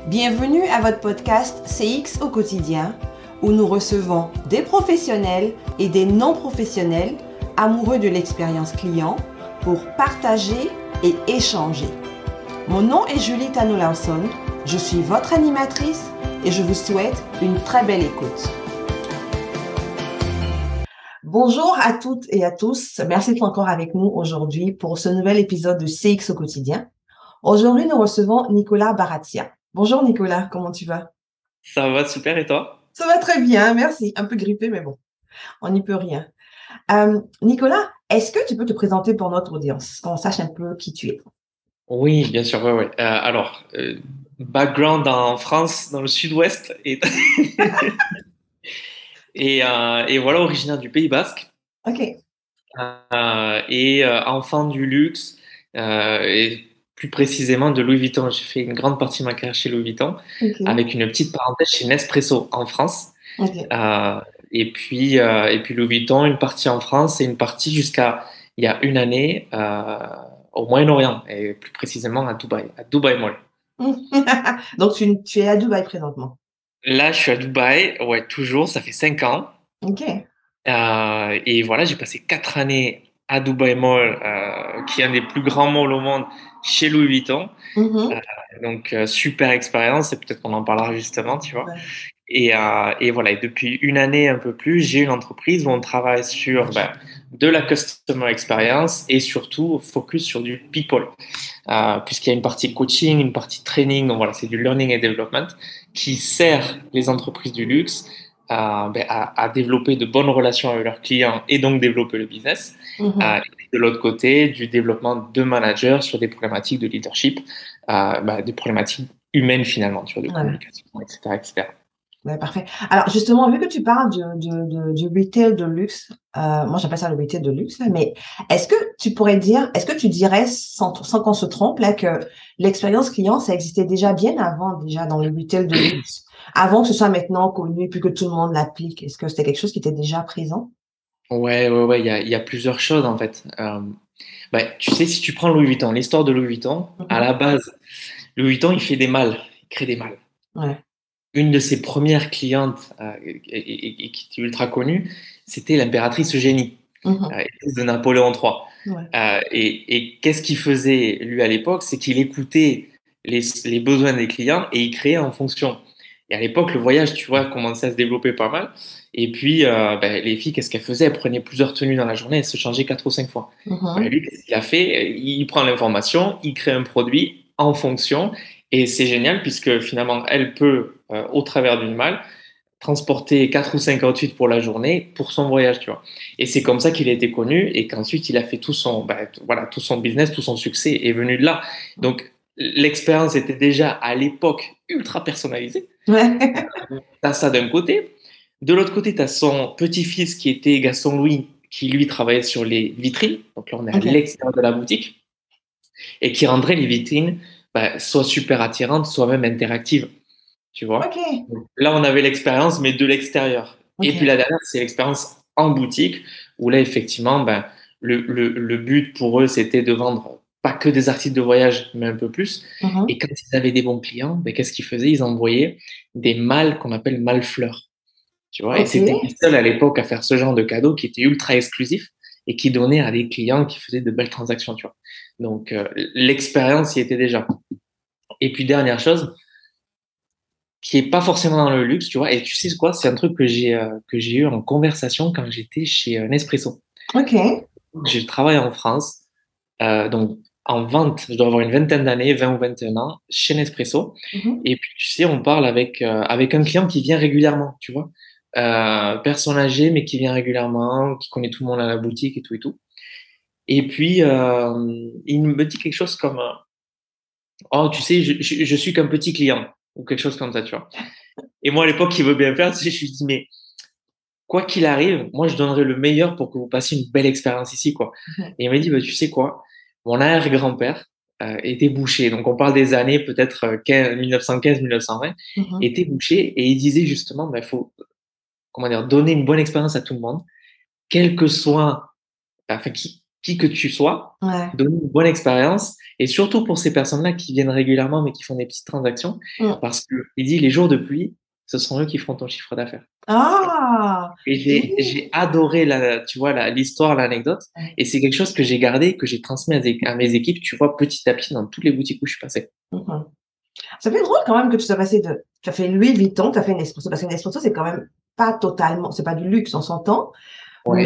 Bienvenue à votre podcast CX au quotidien, où nous recevons des professionnels et des non-professionnels amoureux de l'expérience client pour partager et échanger. Mon nom est Julie Tano-Lawson, je suis votre animatrice et je vous souhaite une très belle écoute. Bonjour à toutes et à tous, merci d'être encore avec nous aujourd'hui pour ce nouvel épisode de CX au quotidien. Aujourd'hui, nous recevons Nicolas Baratia. Bonjour Nicolas, comment tu vas? Ça va super et toi? Ça va très bien, merci. Un peu grippé, mais bon, on n'y peut rien. Nicolas, est-ce que tu peux te présenter pour notre audience, qu'on sache un peu qui tu es? Oui, bien sûr, ouais, ouais. Background en France, dans le sud-ouest, et voilà, originaire du Pays Basque, Ok. enfant du luxe, et plus précisément de Louis Vuitton. J'ai fait une grande partie de ma carrière chez Louis Vuitton, Ok. avec une petite parenthèse chez Nespresso en France. Ok. Euh, et puis Louis Vuitton, une partie en France et une partie jusqu'à il y a une année au Moyen-Orient, et plus précisément à Dubaï Mall. Donc, tu es à Dubaï présentement. Là, je suis à Dubaï, ouais, toujours, ça fait 5 ans. Ok. Et voilà, j'ai passé 4 années à Dubaï Mall, qui est un des plus grands malls au monde, chez Louis Vuitton. Euh, Mhm. donc, super expérience, et peut-être qu'on en parlera justement, tu vois. Ouais. Et voilà, et depuis une année un peu plus, j'ai une entreprise où on travaille sur de la customer experience et surtout focus sur du people, puisqu'il y a une partie coaching, une partie training, donc voilà, c'est du learning and development qui sert les entreprises du luxe à développer de bonnes relations avec leurs clients et donc développer le business. Mhm. Et de l'autre côté, du développement de managers sur des problématiques de leadership, des problématiques humaines finalement, tu vois, de Ouais. communication, etc., etc. Ouais, parfait. Alors, justement, vu que tu parles du retail de luxe, moi j'appelle ça le retail de luxe, là, mais est-ce que tu dirais, sans qu'on se trompe, là, que l'expérience client, ça existait déjà bien avant, déjà dans le retail de luxe, avant que ce soit maintenant connu, puis que tout le monde l'applique? Est-ce que c'était quelque chose qui était déjà présent? Ouais, ouais, ouais, il y a plusieurs choses en fait. Tu sais, si tu prends Louis Vuitton, l'histoire de Louis Vuitton, à Mhm. la base, Louis Vuitton, il fait des malles, il crée des malles. Ouais. Une de ses premières clientes, et qui était ultra connue, c'était l'impératrice Eugénie, Mhm. épouse de Napoléon III. Ouais. Et qu'est-ce qu'il faisait, lui, à l'époque? C'est qu'il écoutait les besoins des clients et il créait en fonction. Et à l'époque, le voyage, tu vois, commençait à se développer pas mal. Et puis, les filles, qu'est-ce qu'elles faisaient? Elles prenaient plusieurs tenues dans la journée, elles se changeaient 4 ou 5 fois. Mhm. Lui, qu'est-ce qu'il a fait? Il prend l'information, il crée un produit en fonction. Et c'est génial puisque finalement, elle peut, au travers d'une malle, transporter 4 ou 5 outfits pour la journée pour son voyage, tu vois. Et c'est comme ça qu'il a été connu et qu'ensuite il a fait voilà, tout son business, tout son succès est venu de là. Donc l'expérience était déjà à l'époque ultra personnalisée. Ouais. T'as ça d'un côté. De l'autre côté, t'as son petit-fils qui était Gaston Louis, qui lui travaillait sur les vitrines. Donc là, on est à Ok. l'extérieur de la boutique et qui rendrait les vitrines soit super attirantes, soit même interactives. Tu vois? Ok. Donc, là, on avait l'expérience, mais de l'extérieur. Et puis Ok. la dernière, c'est l'expérience en boutique, où là, effectivement, le but pour eux, c'était de vendre pas que des articles de voyage, mais un peu plus. Mhm. Et quand ils avaient des bons clients, qu'est-ce qu'ils faisaient? Ils envoyaient des malles qu'on appelle malles fleurs. Tu vois? Et Ok. c'était les seuls à l'époque à faire ce genre de cadeau qui était ultra exclusif et qui donnait à des clients qui faisaient de belles transactions, tu vois. Donc, l'expérience y était déjà. Et puis, dernière chose, qui est pas forcément dans le luxe, tu vois. Et tu sais quoi? C'est un truc que j'ai eu en conversation quand j'étais chez Nespresso. Ok. J'ai travaillé en France, donc en vente, je dois avoir une vingtaine d'années, 20 ou 21 ans, chez Nespresso. Mhm. Et puis, tu sais, on parle avec un client qui vient régulièrement, tu vois. Personne âgée, mais qui vient régulièrement, qui connaît tout le monde à la boutique et tout et tout. Et puis, il me dit quelque chose comme, oh, tu sais, je suis qu'un petit client, ou quelque chose comme ça, tu vois. Et moi, à l'époque, il veut bien faire, tu sais, je lui dis, mais quoi qu'il arrive, moi, je donnerai le meilleur pour que vous passiez une belle expérience ici, quoi. Mhm. Et il m'a dit, bah, tu sais quoi, mon arrière-grand-père était boucher. Donc, on parle des années peut-être 1915-1920, Mhm. était boucher et il disait justement, il faut, comment dire, donner une bonne expérience à tout le monde, quel que soit, enfin, qui que tu sois, Ouais. donner une bonne expérience Et surtout pour ces personnes-là qui viennent régulièrement, mais qui font des petites transactions, Mm. parce que il dit les jours de pluie, ce sont eux qui feront ton chiffre d'affaires. Tu vois. Ah, Et oui. j'ai adoré tu vois, l'histoire, l'anecdote. Et c'est quelque chose que j'ai gardé, que j'ai transmis à mes équipes, tu vois, petit à petit dans toutes les boutiques où je suis passé. Mhm. Ça fait drôle quand même que tu sois passé de. Tu as fait Louis Vuitton, tu as fait Nespresso, parce que Nespresso, c'est quand même pas totalement. C'est pas du luxe, on s'entend. Ouais.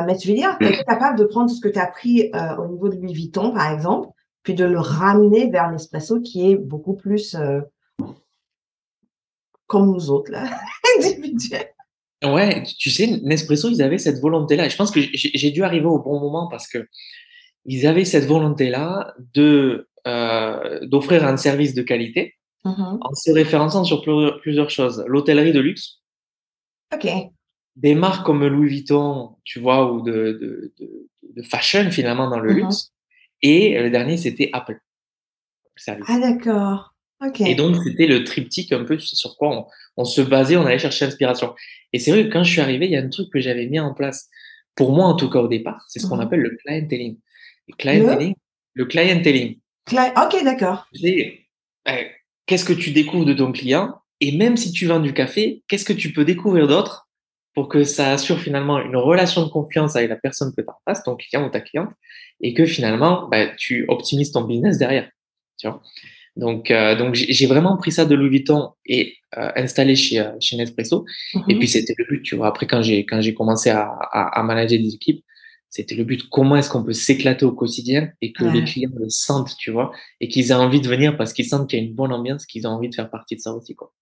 Mais tu veux dire, tu as été capable de prendre ce que tu as appris au niveau de Louis Vuitton, par exemple, puis de le ramener vers Nespresso, qui est beaucoup plus comme nous autres, là, individuel. Ouais, tu sais, Nespresso, ils avaient cette volonté-là. Et je pense que j'ai dû arriver au bon moment parce que ils avaient cette volonté-là d'offrir un service de qualité Mhm. en se référençant sur plusieurs choses. L'hôtellerie de luxe, OK. des marques comme Louis Vuitton, tu vois, ou de fashion finalement dans le Mhm. luxe. Et le dernier, c'était Apple, le Ah, service. d'accord. OK. Et donc, c'était le triptyque un peu tu sais, sur quoi on se basait, on allait chercher l'inspiration. Et c'est vrai que quand je suis arrivé, il y a un truc que j'avais mis en place. Pour moi, en tout cas au départ, c'est ce qu'on Mhm. appelle le clienteling. Et Le le clienteling, OK, d'accord. c'est euh, qu'est-ce que tu découvres de ton client? Et même si tu vends du café, qu'est-ce que tu peux découvrir d'autre pour que ça assure finalement une relation de confiance avec la personne que tu as en face, ton client ou ta cliente, et que finalement, bah, tu optimises ton business derrière. Tu vois? Donc j'ai vraiment pris ça de Louis Vuitton et installé chez Nespresso. Et puis Mhm. c'était le but, tu vois. Après, quand j'ai commencé à manager des équipes, c'était le but. Comment est-ce qu'on peut s'éclater au quotidien et que les Ouais. clients le sentent, tu vois, et qu'ils aient envie de venir parce qu'ils sentent qu'il y a une bonne ambiance, qu'ils ont envie de faire partie de ça aussi, quoi.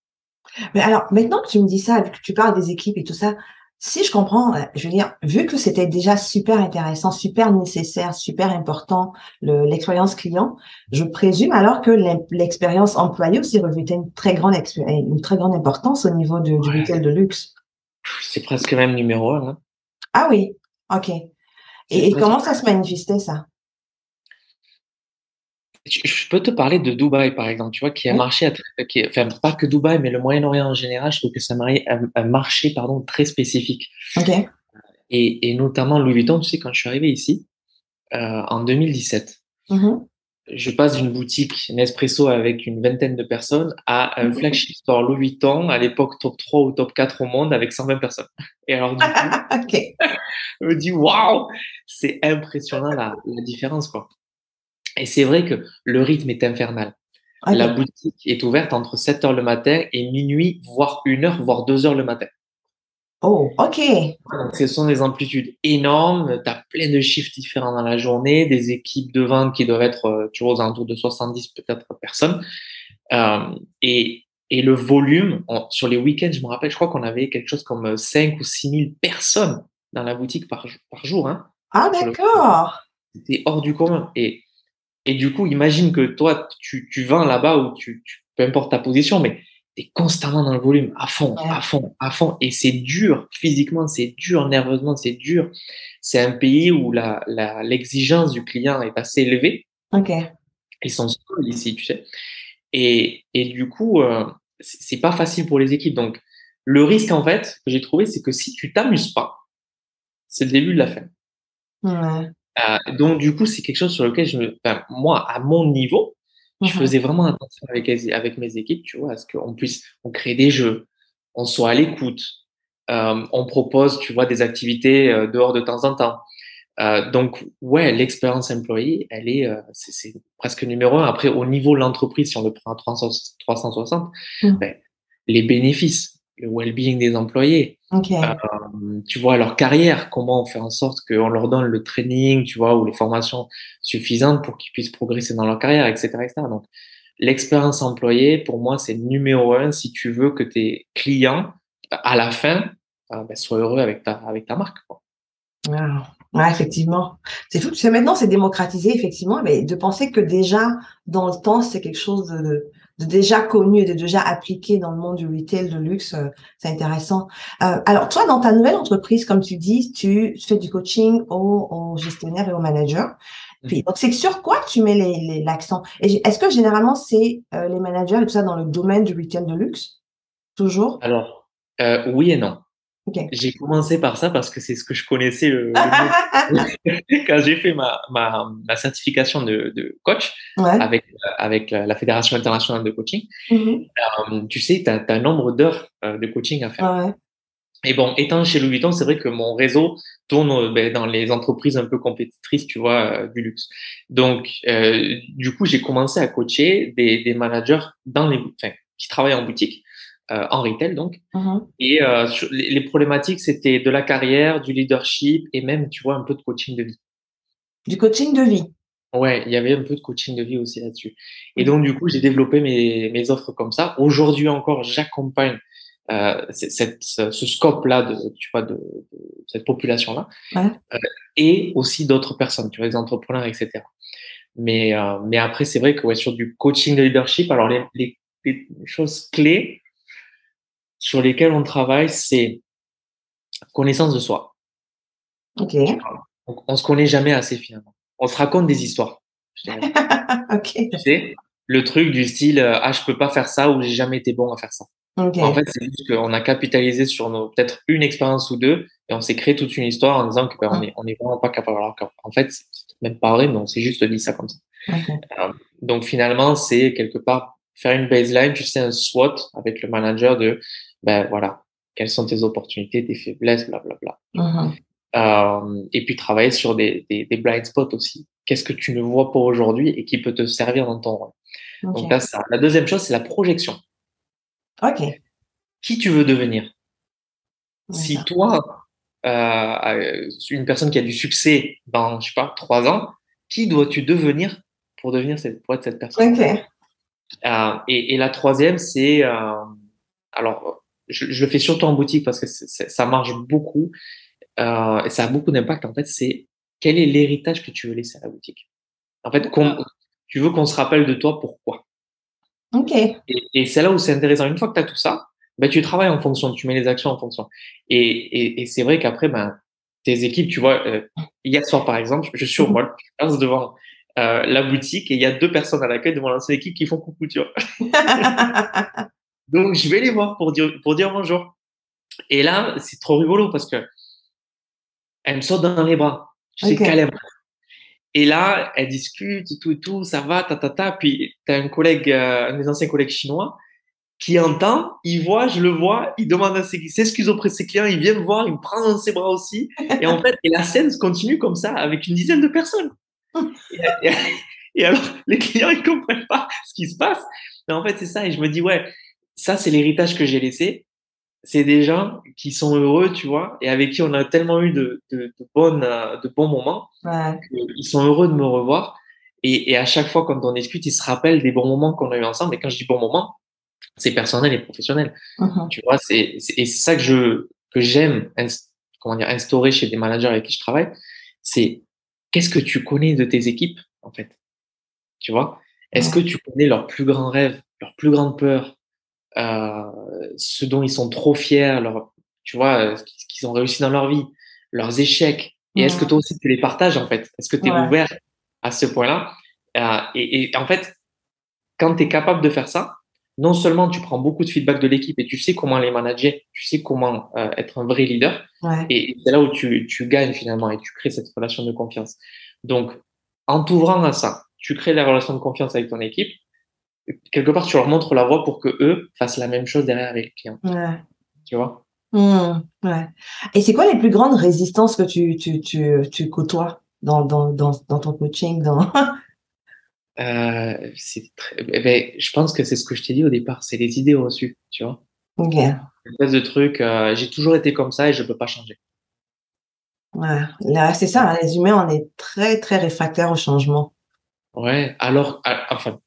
Mais alors, maintenant que tu me dis ça, vu que tu parles des équipes et tout ça, si je comprends, je veux dire, vu que c'était déjà super intéressant, super nécessaire, super important, l'expérience client, je présume alors que l'expérience employée aussi revêtait une très grande importance au niveau du Ouais. retail de luxe. C'est presque même numéro un, hein. Ah oui, ok. C'est Et presque. comment ça se manifestait, ça? Je peux te parler de Dubaï, par exemple, tu vois, qui est un Oui, marché, enfin, pas que Dubaï, mais le Moyen-Orient en général, je trouve que c'est un marché, pardon, très spécifique. ok. Et notamment Louis Vuitton, tu sais, quand je suis arrivé ici, en 2017, Mhm. je passe d'une boutique Nespresso avec une vingtaine de personnes à un flagship store Louis Vuitton, à l'époque top 3 ou top 4 au monde, avec 120 personnes. Et alors, du coup, Ok. je me dis, waouh, c'est impressionnant la différence, quoi. Et c'est vrai que le rythme est infernal. La Ok. boutique est ouverte entre 7 heures le matin et minuit, voire 1 heure, voire 2 heures le matin. Oh, ok. Donc, ce sont des amplitudes énormes. Tu as plein de chiffres différents dans la journée, des équipes de vente qui doivent être, tu vois, aux alentours de 70 peut-être personnes. Euh, et le volume, sur les week-ends, je me rappelle, je crois qu'on avait quelque chose comme 5 ou 6 000 personnes dans la boutique par jour. Hein, Ah, sur le... d'accord. C'était hors du commun. Et du coup, imagine que toi, tu vends là-bas ou peu importe ta position, mais tu es constamment dans le volume, à fond, à Ouais. fond, à fond. Et c'est dur, physiquement, c'est dur, nerveusement, c'est dur. C'est un pays où l'exigence du client est assez élevée. Ok. Ils sont seuls ici, tu sais. Et du coup, c'est pas facile pour les équipes. Donc, le risque, en fait, que j'ai trouvé, c'est que si tu t'amuses pas, c'est le début de la fin. Ouais. Donc, du coup, c'est quelque chose sur lequel enfin, moi, à mon niveau, je Mhm. faisais vraiment attention avec mes équipes, tu vois, à ce on crée des jeux, on soit à l'écoute, on propose, tu vois, des activités dehors de temps en temps. Donc, ouais, l'expérience employée, c'est presque numéro un. Après, au niveau de l'entreprise, si on le prend à 360, Mhm. ben, les bénéfices, le well-being des employés, euh, Ok. tu vois, leur carrière, comment on fait en sorte qu'on leur donne le training, tu vois, ou les formations suffisantes pour qu'ils puissent progresser dans leur carrière, etc., etc. Donc, l'expérience employée, pour moi, c'est numéro un si tu veux que tes clients, à la fin, ben, soient heureux avec ta marque, quoi. Ah, ouais, effectivement. C'est fou. Tu sais, maintenant, c'est démocratisé, effectivement, mais de penser que déjà, dans le temps, c'est quelque chose de déjà connu et de déjà appliqué dans le monde du retail de luxe, c'est intéressant. Alors, toi, dans ta nouvelle entreprise, comme tu dis, tu fais du coaching aux gestionnaires et aux managers. Puis, Mhm. donc, c'est sur quoi tu mets l'accent? Et est-ce que généralement, c'est les managers et tout ça dans le domaine du retail de luxe? Toujours? Alors, oui et non. OK. J'ai commencé par ça parce que c'est ce que je connaissais le mieux. Quand j'ai fait ma certification de coach Ouais. avec la Fédération internationale de coaching, Mhm. tu sais, tu as un nombre d'heures de coaching à faire. Ouais. Et bon, étant chez Louis Vuitton, c'est vrai que mon réseau tourne ben, dans les entreprises un peu compétitrices, tu vois, du luxe. Donc, du coup, j'ai commencé à coacher des managers enfin, qui travaillent en boutique, en retail donc. Mhm. Et sur les problématiques, c'était de la carrière, du leadership et même, tu vois, un peu de coaching de vie. Du coaching de vie. Ouais, il y avait un peu de coaching de vie aussi là-dessus. Et donc, du coup, j'ai développé mes offres comme ça. Aujourd'hui encore, j'accompagne ce scope-là tu vois, de cette population-là Ouais. euh, et aussi d'autres personnes, tu vois, les entrepreneurs, etc. Mais après, c'est vrai que ouais, sur du coaching de leadership, alors les choses clés sur lesquelles on travaille, c'est connaissance de soi. Tu OK. vois. On se connaît jamais assez finalement. On se raconte des histoires, je dirais. Tu OK. sais, le truc du style ah je peux pas faire ça ou j'ai jamais été bon à faire ça. En OK. fait, c'est juste qu'on a capitalisé sur nos peut-être une expérience ou deux et on s'est créé toute une histoire en disant que ben, Mm. on est vraiment pas capable. Alors qu'en fait, c'est même pas vrai, mais on s'est juste dit ça comme ça. OK. Donc finalement, c'est quelque part faire une baseline, tu sais, un SWOT avec le manager de ben voilà, quelles sont tes opportunités, tes faiblesses, blablabla. Mhm. Et puis travailler sur des blind spots aussi. Qu'est-ce que tu ne vois pas aujourd'hui et qui peut te servir dans ton rôle. Donc OK. là, ça. La deuxième chose, c'est la projection. OK. Qui tu veux devenir? Si D'accord. toi, une personne qui a du succès dans, je sais pas, 3 ans, qui dois-tu devenir pour être cette personne? OK. Et la troisième, c'est, alors, je le fais surtout en boutique parce que ça marche beaucoup et ça a beaucoup d'impact. En fait, c'est quel est l'héritage que tu veux laisser à la boutique? En fait, tu veux qu'on se rappelle de toi pourquoi? OK. Et c'est là où c'est intéressant. Une fois que tu as tout ça, ben, tu travailles en fonction, tu mets les actions en fonction. Et c'est vrai qu'après, ben, tes équipes, tu vois, hier soir par exemple, je Mhm. survole, je passe devant la boutique et il y a deux personnes à l'accueil devant l'ancienne équipe qui font coucou, tu vois. Donc je vais les voir pour dire bonjour. Et là, c'est trop rigolo parce que elle me saute dans les bras. Tu sais, OK. câlin. Et là, elle discute et tout, ça va, ta. Puis t'as un collègue, un de mes anciens collègues chinois qui entend, il voit, je le vois, il demande il s'excuse auprès de ses clients, il vient me voir, il me prend dans ses bras aussi. Et en fait, et la scène se continue comme ça avec une dizaine de personnes. Et, et- et alors, les clients, ils comprennent pas ce qui se passe. Mais en fait, c'est ça. Et je me dis, ouais, ça, c'est l'héritage que j'ai laissé. C'est des gens qui sont heureux, tu vois, et avec qui on a tellement eu de bons moments Ouais. qu'ils sont heureux de me revoir. Et à chaque fois, quand on discute, ils se rappellent des bons moments qu'on a eu ensemble. Et quand je dis bons moments, c'est personnel et professionnel. Mhm. Tu vois, et c'est ça que j'aime, comment dire, instaurer chez des managers avec qui je travaille. C'est qu'est-ce que tu connais de tes équipes, en fait? Tu vois? Est-ce que Ouais. tu connais leurs plus grands rêves, leurs plus grandes peurs, ce dont ils sont trop fiers, tu vois, ce qu'ils ont réussi dans leur vie, leurs échecs? Et est-ce que Mhm. toi aussi tu les partages, en fait? Est-ce que tu es Ouais. ouvert à ce point-là? Et en fait, quand tu es capable de faire ça, non seulement tu prends beaucoup de feedback de l'équipe et tu sais comment les manager, tu sais comment être un vrai leader, Ouais. et c'est là où tu gagnes finalement et tu crées cette relation de confiance. Donc, en t'ouvrant à ça, tu crées la relation de confiance avec ton équipe. Quelque part, tu leur montres la voie pour que eux fassent la même chose derrière avec les clients. Ouais. Tu vois? Mmh. Ouais. Et c'est quoi les plus grandes résistances que tu côtoies dans ton coaching, dans Je pense que c'est ce que je t'ai dit au départ, c'est les idées reçues, tu vois? OK. Une espèce de truc, j'ai toujours été comme ça et je peux pas changer. Ouais. Là, c'est ça, hein, les humains, on est très, très réfractaires au changement. Ouais, alors, enfin,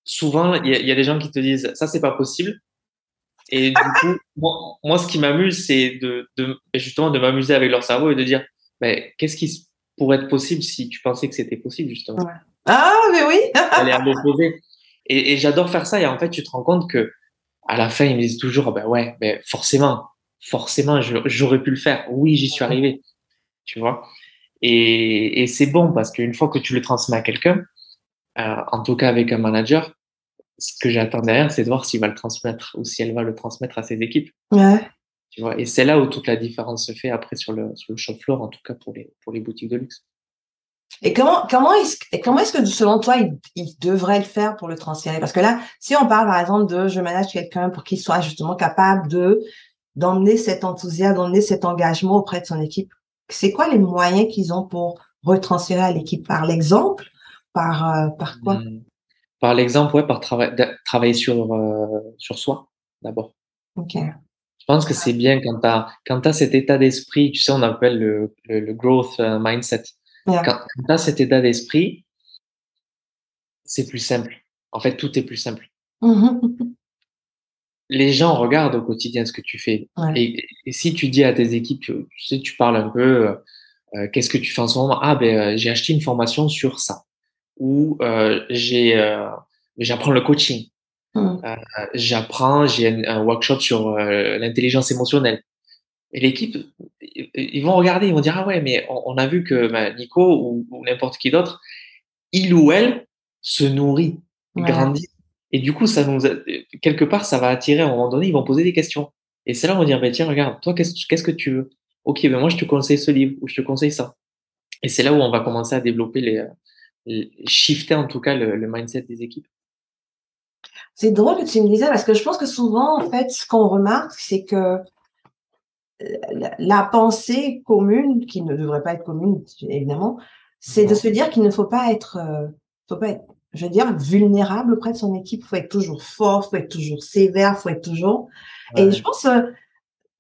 souvent, il y a des gens qui te disent ça, c'est pas possible. Et du coup, moi ce qui m'amuse, c'est justement de m'amuser avec leur cerveau et de dire, mais qu'est-ce pourrait être possible si tu pensais que c'était possible, justement? Ouais. Ah, mais oui! Aller à l'opposé. Et j'adore faire ça. Et en fait, tu te rends compte que à la fin, ils me disent toujours, ah ben ouais, ben forcément, j'aurais pu le faire. Oui, j'y suis arrivé, tu vois. Et c'est bon parce qu'une fois que tu le transmets à quelqu'un, en tout cas avec un manager, ce que j'attends derrière, c'est de voir s'il va le transmettre ou si elle va le transmettre à ses équipes. Ouais. Tu vois. Et c'est là où toute la différence se fait après sur le shop floor, en tout cas pour les boutiques de luxe. Et comment est-ce que selon toi, il devrait le faire pour le transférer? Parce que là, si on parle par exemple de je manage quelqu'un pour qu'il soit justement capable d'emmener cet enthousiasme, d'emmener cet engagement auprès de son équipe, c'est quoi les moyens qu'ils ont pour retransférer à l'équipe? Par l'exemple? Par quoi? Hmm. Par l'exemple, ouais, par travailler sur soi d'abord. OK. Je pense que c'est bien quand t'as cet état d'esprit, tu sais, on appelle le growth mindset. Yeah. Quand tu as cet état d'esprit, c'est plus simple. En fait, tout est plus simple. Mmh. Les gens regardent au quotidien ce que tu fais. Ouais. Et si tu dis à tes équipes, tu sais, tu parles un peu, qu'est-ce que tu fais en ce moment? Ah, ben, j'ai acheté une formation sur ça. Ou j'apprends le coaching. Mmh. Euh, j'ai un workshop sur l'intelligence émotionnelle. Et l'équipe, ils vont regarder, ils vont dire, ah ouais, mais on a vu que ben, Nico ou n'importe qui d'autre, il ou elle se nourrit, Ouais. grandit. Et du coup, quelque part, ça va attirer à un moment donné, ils vont poser des questions. Et c'est là, on va dire, ben, tiens, regarde, toi, qu'est-ce que tu veux? Ok, ben moi, je te conseille ce livre ou je te conseille ça. Et c'est là où on va commencer à développer shifter en tout cas le mindset des équipes. C'est drôle que tu me disais parce que je pense que souvent, en fait, ce qu'on remarque, c'est que la pensée commune, qui ne devrait pas être commune, évidemment, c'est de Non. se dire qu'il ne faut pas être, je veux dire, vulnérable auprès de son équipe. Il faut être toujours fort, il faut être toujours sévère, il faut être toujours et je Ouais. pense,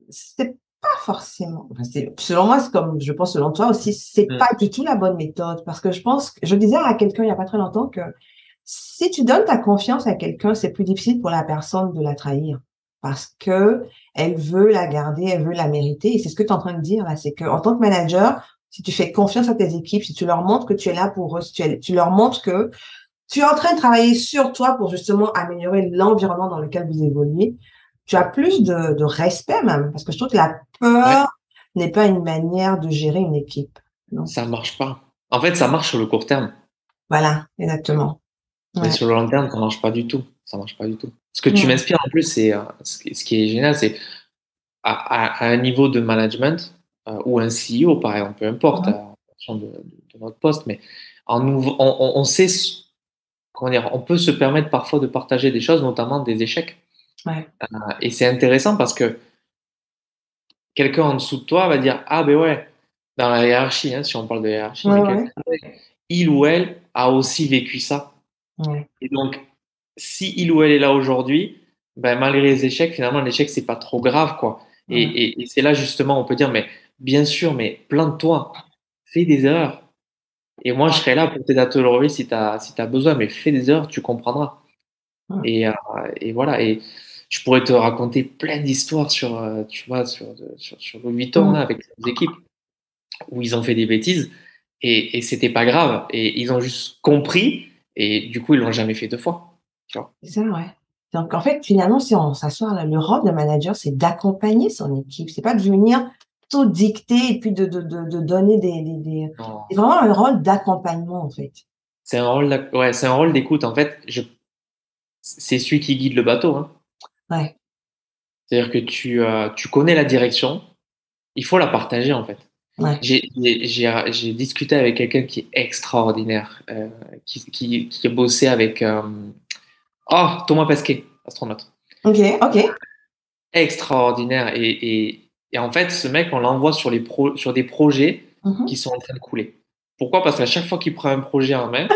c'est pas forcément enfin, c'est selon moi, c'est comme je pense selon toi aussi, c'est Mm. pas du tout la bonne méthode parce que je pense que je disais à quelqu'un il y a pas très longtemps que si tu donnes ta confiance à quelqu'un, c'est plus difficile pour la personne de la trahir parce que elle veut la garder, elle veut la mériter et c'est ce que tu es en train de dire là, c'est qu'en tant que manager, si tu fais confiance à tes équipes, si tu leur montres que tu es là pour eux, si tu leur montres que tu es en train de travailler sur toi pour justement améliorer l'environnement dans lequel vous évoluez, tu as plus de respect même, parce que je trouve que la Ouais, peur n'est pas une manière de gérer une équipe. Non. ça marche pas. En fait, ça marche sur le court terme, Voilà, exactement. mais Ouais. sur le long terme, ça marche pas du tout. Ça marche pas du tout. Ce que tu Ouais. m'inspires en plus, c'est ce qui est génial, c'est à un niveau de management ou un CEO, par exemple, peu importe, Mmh. en fonction de notre poste, mais on sait, comment dire, on peut se permettre parfois de partager des choses, notamment des échecs. Ouais. Et c'est intéressant parce que quelqu'un en dessous de toi va dire, ah ben ouais, dans la hiérarchie, hein, si on parle de hiérarchie, Ouais, mais ouais. il ou elle a aussi vécu ça. Ouais. Et donc, si il ou elle est là aujourd'hui, ben, malgré les échecs, finalement, l'échec, c'est pas trop grave, quoi. Et, Ouais. et c'est là, justement, on peut dire, mais bien sûr, mais plante-toi, fais des erreurs. Et moi, je serai là pour t'aider à te le relever si t'as besoin, mais fais des erreurs, tu comprendras. Ouais. Et, euh, et voilà. Et je pourrais te raconter plein d'histoires tu vois, sur Louis Vuitton, là, Mmh. avec les équipes, où ils ont fait des bêtises et c'était pas grave. Et ils ont juste compris et du coup, ils l'ont jamais fait deux fois. Tu vois. C'est ça, ouais. Donc en fait, finalement, si on s'assoit là, le rôle de manager, c'est d'accompagner son équipe. C'est pas de venir tout dicter et puis de donner des Non. c'est vraiment un rôle d'accompagnement, en fait. Ouais, c'est un rôle d'écoute. En fait, c'est celui qui guide le bateau, hein. Ouais, C'est-à-dire que tu connais la direction, il faut la partager, en fait. ouais. J'ai discuté avec quelqu'un qui est extraordinaire, qui a bossé avec Thomas Pesquet, astronaute. OK, OK. Extraordinaire. Et en fait, ce mec, on l'envoie sur des projets qui Mmh. sont en train de couler. Pourquoi? Parce qu'à chaque fois qu'il prend un projet en main,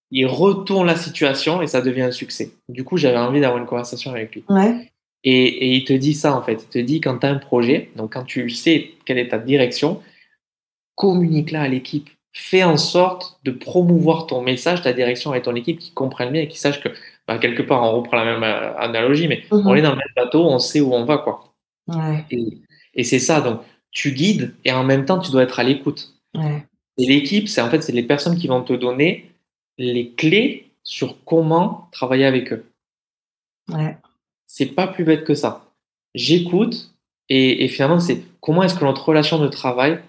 il retourne la situation et ça devient un succès. Du coup, j'avais envie d'avoir une conversation avec lui. Ouais, Et il te dit ça, en fait. Il te dit quand tu as un projet, donc quand tu sais quelle est ta direction, communique-la à l'équipe. Fais en sorte de promouvoir ton message, ta direction avec ton équipe qui comprennent bien et qui sachent que, bah, quelque part, on reprend la même analogie, mais on est mmh. dans le même bateau, on sait où on va, quoi. Ouais, Et, et c'est ça, donc tu guides et en même temps, tu dois être à l'écoute. ouais, Et l'équipe, c'est les personnes qui vont te donner les clés sur comment travailler avec eux. ouais. C'est pas plus bête que ça. J'écoute et finalement, c'est comment est-ce que notre relation de travail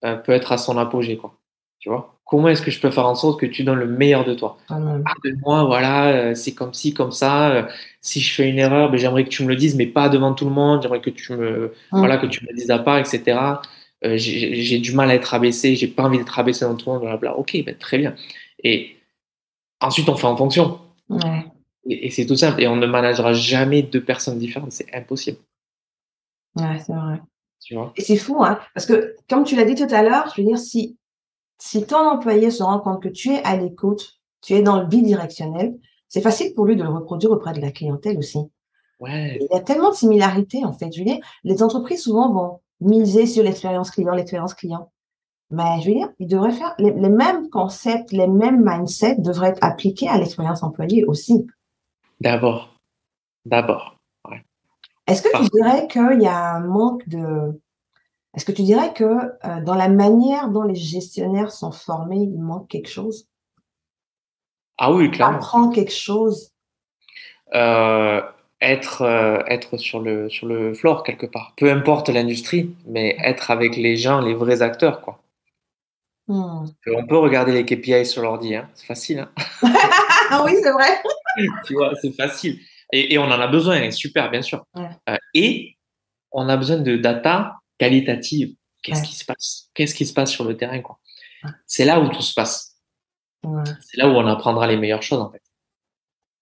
peut être à son apogée, quoi. Tu vois? comment est-ce que je peux faire en sorte que tu donnes le meilleur de toi? Hum, Pas de moi, voilà, c'est comme ci, comme ça. Si je fais une erreur, ben, j'aimerais que tu me le dises, mais pas devant tout le monde. J'aimerais que voilà, que hum. tu me le dises à part, etc. J'ai du mal à être abaissé, j'ai pas envie d'être abaissé dans tout le monde, blablabla. Ok, ben, très bien. Et ensuite, on fait en fonction. Ouais, Et c'est tout simple. Et on ne managera jamais deux personnes différentes. C'est impossible. ouais, c'est vrai. Tu vois? Et c'est fou, hein, parce que comme tu l'as dit tout à l'heure, je veux dire, si ton employé se rend compte que tu es à l'écoute, tu es dans le bidirectionnel, c'est facile pour lui de le reproduire auprès de la clientèle aussi. Ouais, Il y a tellement de similarités, en fait. Je veux dire, les entreprises souvent vont miser sur l'expérience client, l'expérience client. Mais je veux dire, ils devraient faire les mêmes concepts, les mêmes mindsets devraient être appliqués à l'expérience employée aussi. d'abord. D'abord. Ouais. Est-ce que tu Parce que, dirais qu'il y a un manque de est-ce que tu dirais que, dans la manière dont les gestionnaires sont formés, il manque quelque chose? ah oui, clairement. Apprend quelque chose? Euh, être sur le floor quelque part. Peu importe l'industrie, mais être avec les gens, les vrais acteurs, quoi. Mmh. On peut regarder les KPI sur l'ordi, hein. C'est facile, hein. Ah oui, c'est vrai. Tu vois, c'est facile. Et on en a besoin, et super, bien sûr. Ouais, Et on a besoin de data qualitative. Qu'est-ce ouais, qui se passe? Qu'est-ce qui se passe sur le terrain, quoi? ouais, C'est là où tout se passe. ouais. C'est là où on apprendra les meilleures choses, en fait.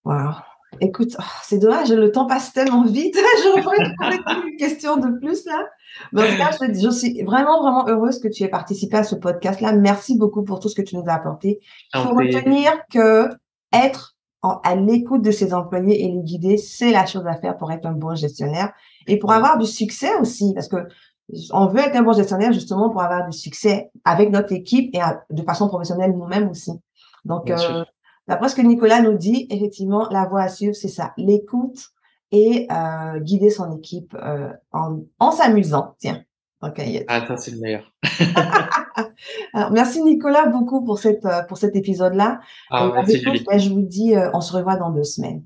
Waouh. Écoute, c'est dommage, le temps passe tellement vite. J'aurais pas te poser quelques questions de plus là. Mais en tout cas, je suis vraiment, vraiment heureuse que tu aies participé à ce podcast-là. Merci beaucoup pour tout ce que tu nous as apporté. Il En faut fait, retenir que être à l'écoute de ses employés et les guider, c'est la chose à faire pour être un bon gestionnaire et pour avoir du succès aussi. Parce que on veut être un bon gestionnaire justement pour avoir du succès avec notre équipe et de façon professionnelle nous-mêmes aussi. Donc, bien sûr. d'après ce que Nicolas nous dit, effectivement, la voie à suivre, c'est ça, l'écoute et guider son équipe en s'amusant. Tiens, donc, Ah, ça, c'est le meilleur. alors, merci Nicolas beaucoup pour cet épisode-là. Et Ah, à merci, l'écoute, Julie. ben, je vous dis, on se revoit dans 2 semaines.